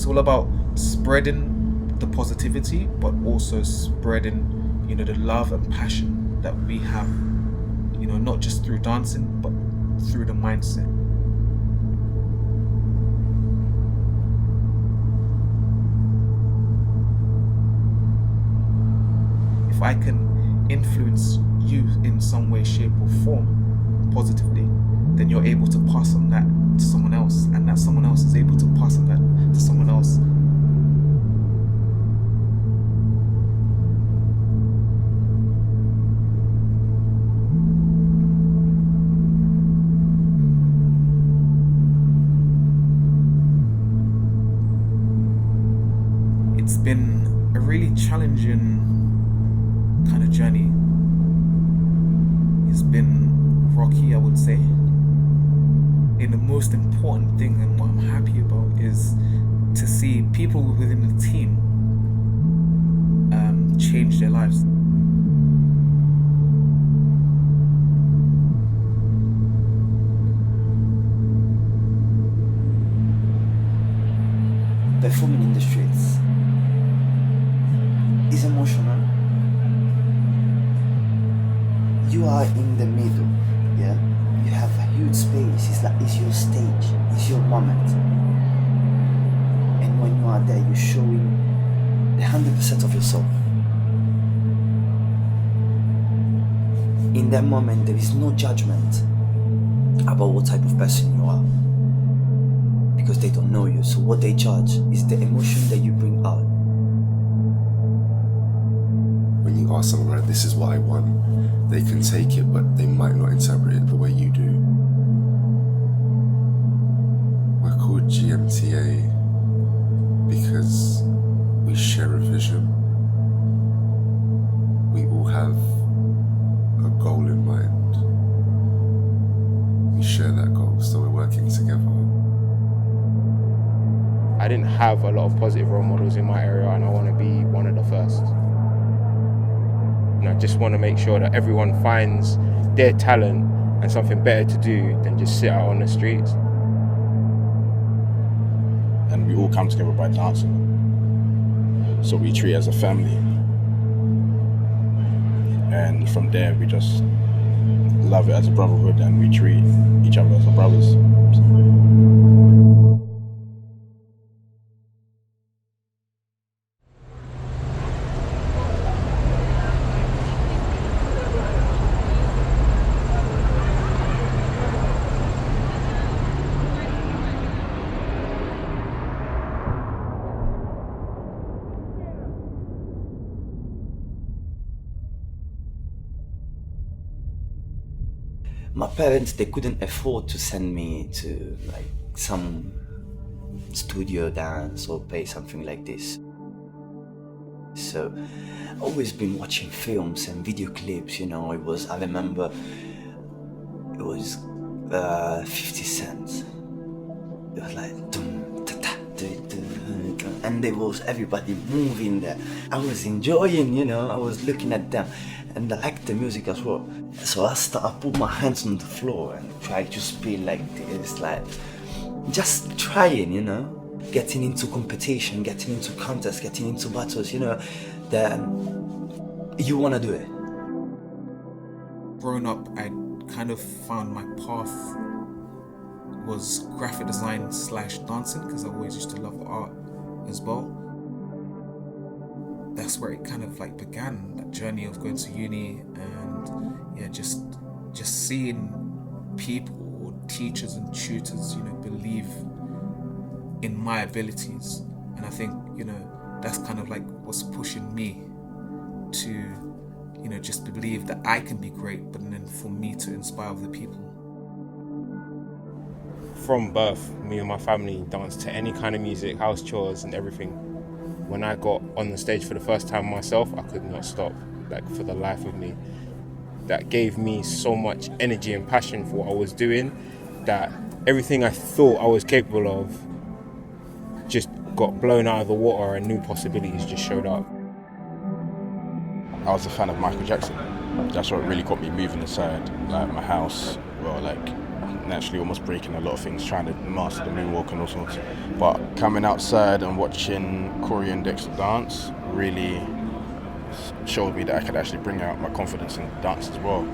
It's all about spreading the positivity, but also spreading, the love and passion that we have, not just through dancing, but through the mindset. If I can influence you in some way, shape, or form positively, then you're able to pass on that to someone else, and that someone else is able to pass on that to someone else. It's been a really challenging kind of journey. It's been rocky, I would say. And the most important thing, and what I'm happy about, is to see people within the team change their lives. Performing in the streets is emotional. You are in the middle, yeah? You have a huge space. It's your stage, it's your moment. And when you are there, you're showing the 100% of yourself. In that moment, there is no judgment about what type of person you are, because they don't know you. So what they judge is the emotion that you bring out. When you ask someone, like, this is what I want, they can take it, but they might not interpret it the way you do. We're called GMTA because we share a vision. We all have a goal in mind. We share that goal, so we're working together. I didn't have a lot of positive role models in my area, and I want to be one of the first. And I just want to make sure that everyone finds their talent and something better to do than just sit out on the streets. And we all come together by dancing. So we treat it as a family. And from there, we just love it as a brotherhood, and we treat each other as brothers. My parents, they couldn't afford to send me to like some studio dance or pay something like this. So I've always been watching films and video clips, I remember it was 50 cents. It was like dum, ta, ta, and there was everybody moving there. I was enjoying, I was looking at them, and I liked the music as well. So I put my hands on the floor and try to spin like this, like just trying, getting into competition, getting into contests, getting into battles, that you want to do it. Growing up, I kind of found my path was graphic design / dancing, because I always used to love art as well. That's where it kind of like began, that journey of going to uni, and just seeing people or teachers and tutors, believe in my abilities. And I think, that's kind of like what's pushing me to, just believe that I can be great, but then for me to inspire other people. From birth, me and my family danced to any kind of music, house chores and everything. When I got on the stage for the first time myself, I could not stop, like for the life of me. That gave me so much energy and passion for what I was doing, that everything I thought I was capable of just got blown out of the water, and new possibilities just showed up. I was a fan of Michael Jackson. That's what really got me moving inside, like my house. Well, like and actually almost breaking a lot of things, trying to master the moonwalk and all sorts. But coming outside and watching Corey and Dexter dance really showed me that I could actually bring out my confidence in dance as well.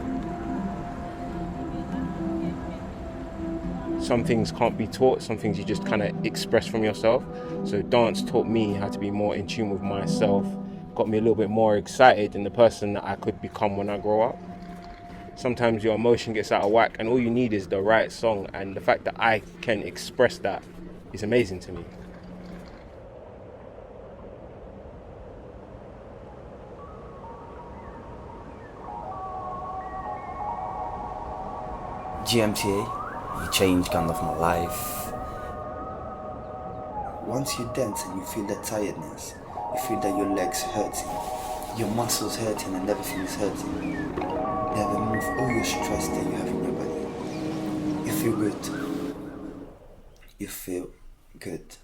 Some things can't be taught, some things you just kind of express from yourself. So dance taught me how to be more in tune with myself, got me a little bit more excited in the person that I could become when I grow up. Sometimes your emotion gets out of whack and all you need is the right song, and the fact that I can express that is amazing to me. GMTA, it changed kind of my life. Once you dance and you feel that tiredness, you feel that your legs hurting, your muscles hurting and everything is hurting. They remove all your stress that you have in your body. You feel good. You feel good.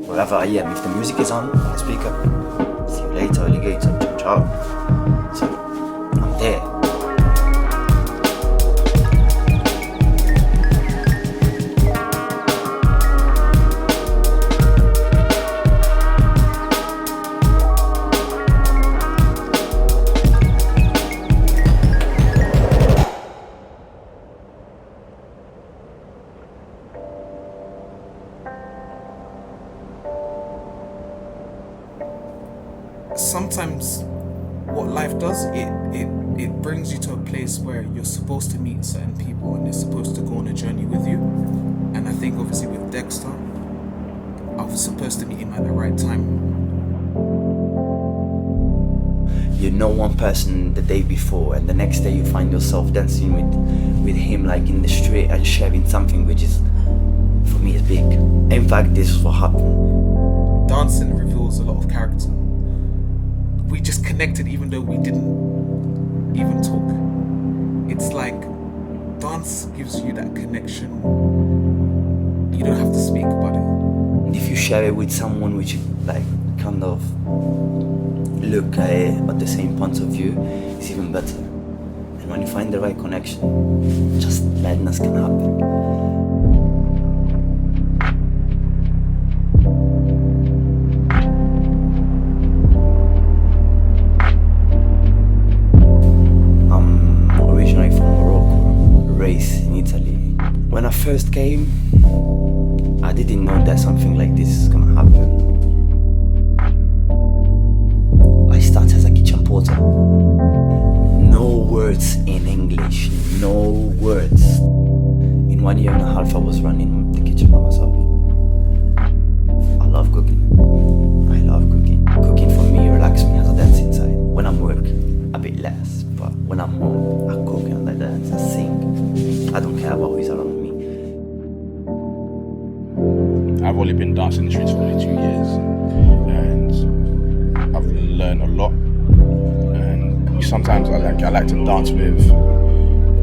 Wherever I am, if the music is on the speaker, see you later, alligator, ciao ciao. So, I'm there. Sometimes what life does, it brings you to a place where you're supposed to meet certain people and they're supposed to go on a journey with you. And I think obviously with Dexter, I was supposed to meet him at the right time. You know one person the day before and the next day you find yourself dancing with him like in the street and sharing something which is, for me, is big. In fact, this is what happened. Dancing reveals a lot of character. We just connected even though we didn't even talk. It's like dance gives you that connection. You don't have to speak about it. If you share it with someone which you like kind of look at it at the same point of view, it's even better. And when you find the right connection, just madness can happen. When I first came, I didn't know that something like this is gonna happen. I started as a kitchen porter. No words in English, no words. In 1 year and a half I was running the kitchen by myself. I love cooking. I love cooking. Cooking for me relaxes me as I dance inside. When I'm work, a bit less, but when I'm home, I cook and I dance, I sing. I don't care about who is around me. I've only been dancing in the streets for only 2 years, and I've learned a lot. And sometimes I like to dance with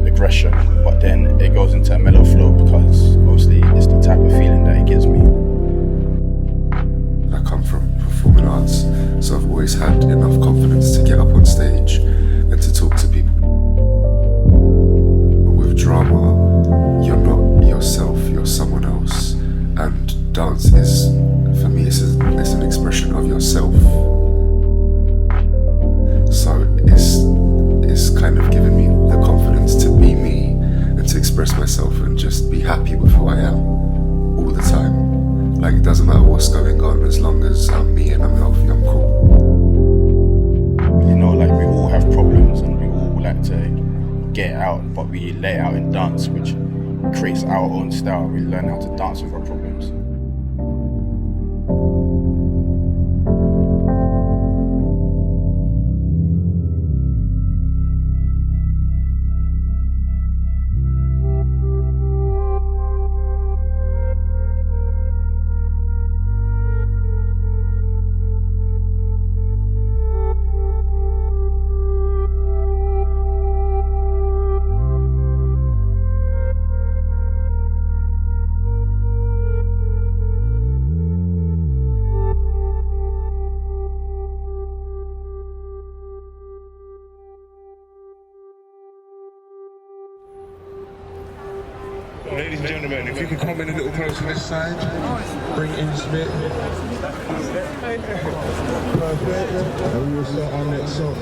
aggression, but then it goes into a mellow flow because obviously it's the type of feeling that it gives me. I come from performing arts, so I've always had enough confidence to get up on stage and to talk to people. But with drama, you're not yourself, you're someone else. And dance is, for me, it's an expression of yourself. So it's kind of giving me the confidence to be me and to express myself and just be happy with who I am all the time. Like, it doesn't matter what's going on, as long as I'm me and I'm healthy, I'm cool. You know, like, we all have problems and we all like to get it out, but we let it out in dance, which creates our own style. We learn how to dance with our problems. Ladies and gentlemen, if you can come in a little closer this side, bring it in just a bit. And we will start our next song.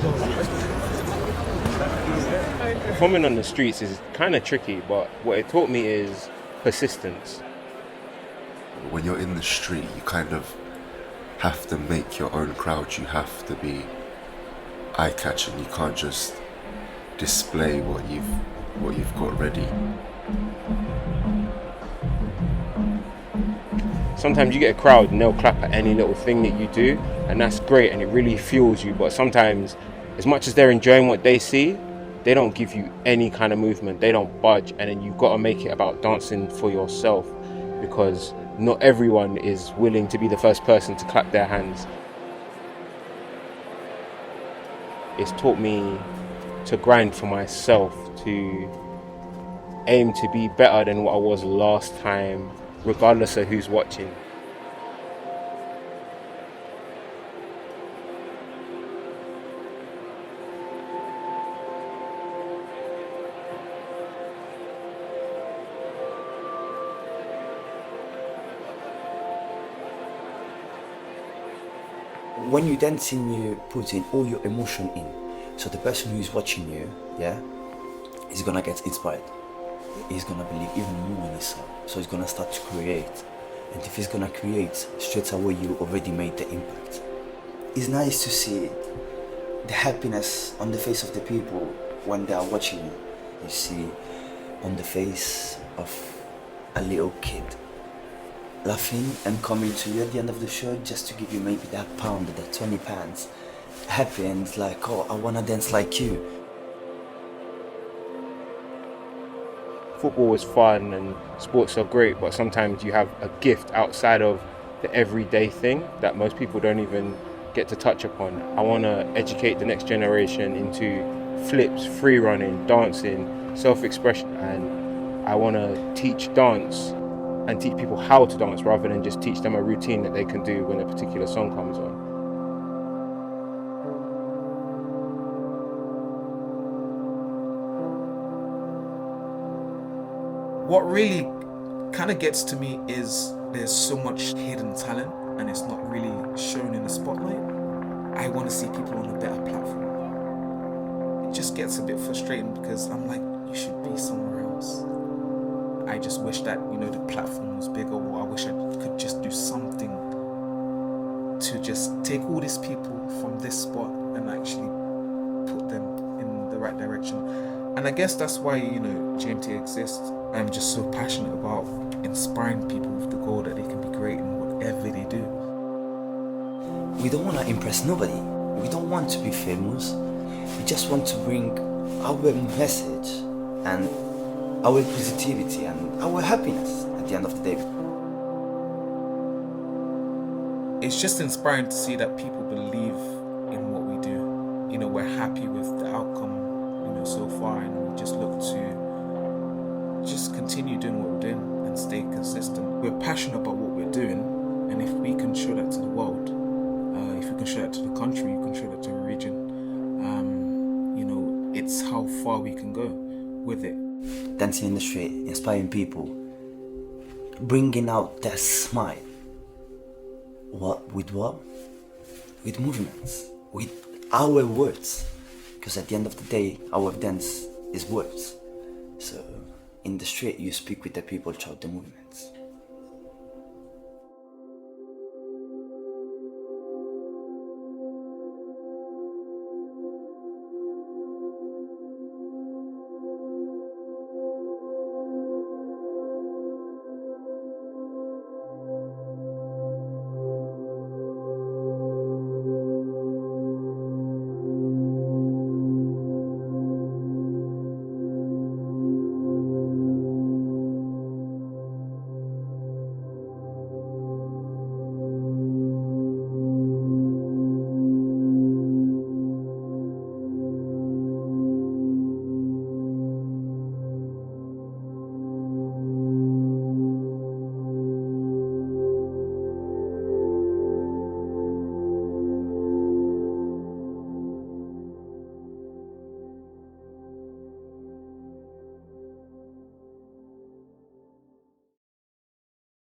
Performing on the streets is kind of tricky, but what it taught me is persistence. When you're in the street, you kind of have to make your own crowd. You have to be eye-catching. You can't just display what you've got ready. Sometimes you get a crowd and they'll clap at any little thing that you do, and that's great and it really fuels you. But sometimes, as much as they're enjoying what they see, they don't give you any kind of movement, they don't budge, and then you've got to make it about dancing for yourself, because not everyone is willing to be the first person to clap their hands. It's taught me to grind for myself, to aim to be better than what I was last time, regardless of who's watching. When you dancing, you put in all your emotion in. So the person who is watching you, yeah, is gonna get inspired. He's gonna believe even more in himself. So he's gonna start to create. And if he's gonna create, straight away you already made the impact. It's nice to see the happiness on the face of the people when they are watching you. You see on the face of a little kid laughing and coming to you at the end of the show just to give you maybe that pound, that 20 pounds. Happy and like, oh, I wanna dance like you. Football is fun and sports are great, but sometimes you have a gift outside of the everyday thing that most people don't even get to touch upon. I want to educate the next generation into flips, free running, dancing, self-expression, and I want to teach dance and teach people how to dance rather than just teach them a routine that they can do when a particular song comes on. What really kind of gets to me is there's so much hidden talent and it's not really shown in the spotlight. I want to see people on a better platform. It just gets a bit frustrating because I'm like, you should be somewhere else. I just wish that, the platform was bigger, or I wish I could just do something to just take all these people from this spot and actually put them in the right direction. And I guess that's why, GMTA exists. I'm just so passionate about inspiring people with the goal that they can be great in whatever they do. We don't want to impress nobody. We don't want to be famous. We just want to bring our message and our positivity and our happiness at the end of the day. It's just inspiring to see that people believe in what we do. We're happy with the outcome, so far, and we just look to just continue doing what we're doing and stay consistent. We're passionate about what we're doing, and if we can show that to the world, if we can show that to the country, you can show that to a region, it's how far we can go with it. Dancing in the street, inspiring people, bringing out their smile. What? With movements, with our words. Because at the end of the day, our dance is words. So in the street, you speak with the people throughout the movements.